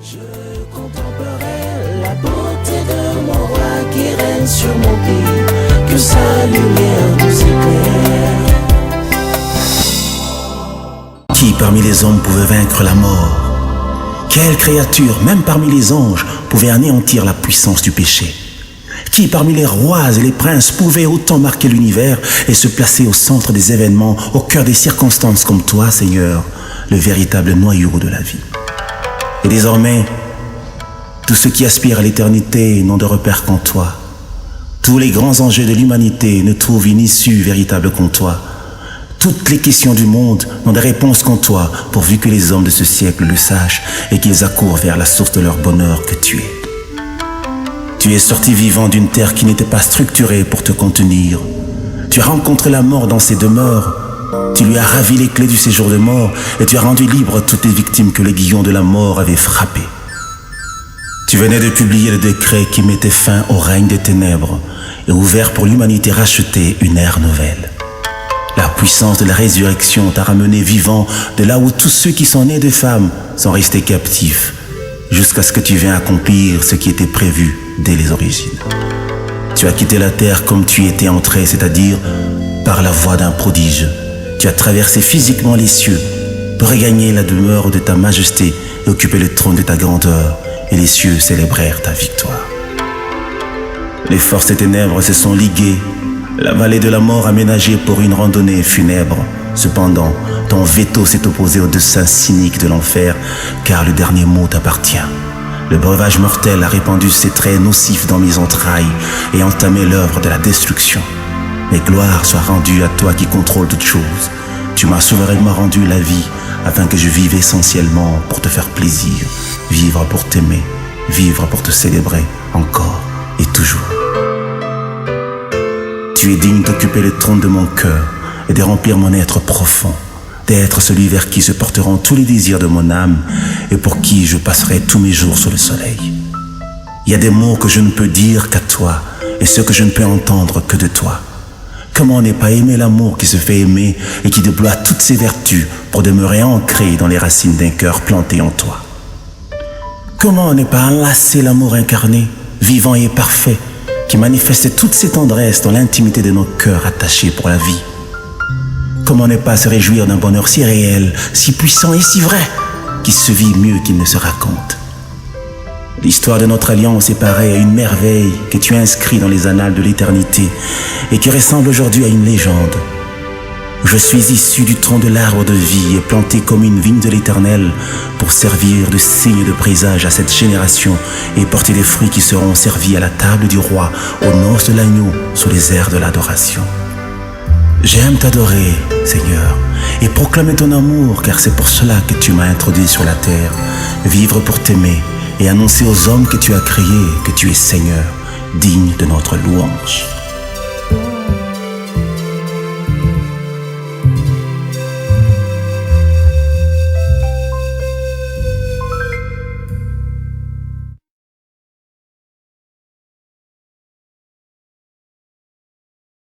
Je contemplerai la beauté de mon roi qui règne sur mon pays, que sa lumière nous éclaire. Qui parmi les hommes pouvait vaincre la mort? Quelle créature, même parmi les anges, pouvait anéantir la puissance du péché? Qui parmi les rois et les princes pouvait autant marquer l'univers et se placer au centre des événements, au cœur des circonstances comme toi, Seigneur, le véritable noyau de la vie? Et désormais, tous ceux qui aspirent à l'éternité n'ont de repère qu'en toi. Tous les grands enjeux de l'humanité ne trouvent une issue véritable qu'en toi. Toutes les questions du monde n'ont de réponse qu'en toi, pourvu que les hommes de ce siècle le sachent et qu'ils accourent vers la source de leur bonheur que tu es. Tu es sorti vivant d'une terre qui n'était pas structurée pour te contenir. Tu as rencontré la mort dans ses demeures. Tu lui as ravi les clés du séjour de mort et tu as rendu libre toutes les victimes que l'aiguillon de la mort avait frappées. Tu venais de publier le décret qui mettait fin au règne des ténèbres et ouvert pour l'humanité rachetée une ère nouvelle. La puissance de la résurrection t'a ramené vivant de là où tous ceux qui sont nés de femmes sont restés captifs, jusqu'à ce que tu viennes accomplir ce qui était prévu dès les origines. Tu as quitté la terre comme tu y étais entré, c'est-à-dire par la voie d'un prodige. Tu as traversé physiquement les cieux pour regagner la demeure de ta majesté et occuper le trône de ta grandeur, et les cieux célébrèrent ta victoire. Les forces des ténèbres se sont liguées, la vallée de la mort aménagée pour une randonnée funèbre. Cependant, ton veto s'est opposé au dessein cynique de l'enfer, car le dernier mot t'appartient. Le breuvage mortel a répandu ses traits nocifs dans mes entrailles et entamé l'œuvre de la destruction. Mais gloire soit rendue à toi qui contrôle toutes choses. Tu m'as souverainement rendu la vie afin que je vive essentiellement pour te faire plaisir, vivre pour t'aimer, vivre pour te célébrer encore et toujours. Tu es digne d'occuper le trône de mon cœur et de remplir mon être profond, d'être celui vers qui se porteront tous les désirs de mon âme et pour qui je passerai tous mes jours sous le soleil. Il y a des mots que je ne peux dire qu'à toi et ceux que je ne peux entendre que de toi. Comment ne pas aimer l'amour qui se fait aimer et qui déploie toutes ses vertus pour demeurer ancré dans les racines d'un cœur planté en toi? Comment ne pas enlacer l'amour incarné, vivant et parfait, qui manifeste toutes ses tendresses dans l'intimité de nos cœurs attachés pour la vie? Comment ne pas se réjouir d'un bonheur si réel, si puissant et si vrai, qui se vit mieux qu'il ne se raconte? L'histoire de notre alliance est pareille à une merveille que tu as inscrite dans les annales de l'éternité et qui ressemble aujourd'hui à une légende. Je suis issu du tronc de l'arbre de vie et planté comme une vigne de l'Éternel pour servir de signe de présage à cette génération et porter des fruits qui seront servis à la table du roi, aux noces de l'agneau, sous les airs de l'adoration. J'aime t'adorer, Seigneur, et proclamer ton amour, car c'est pour cela que tu m'as introduit sur la terre, vivre pour t'aimer et annoncer aux hommes que tu as créés que tu es Seigneur, digne de notre louange.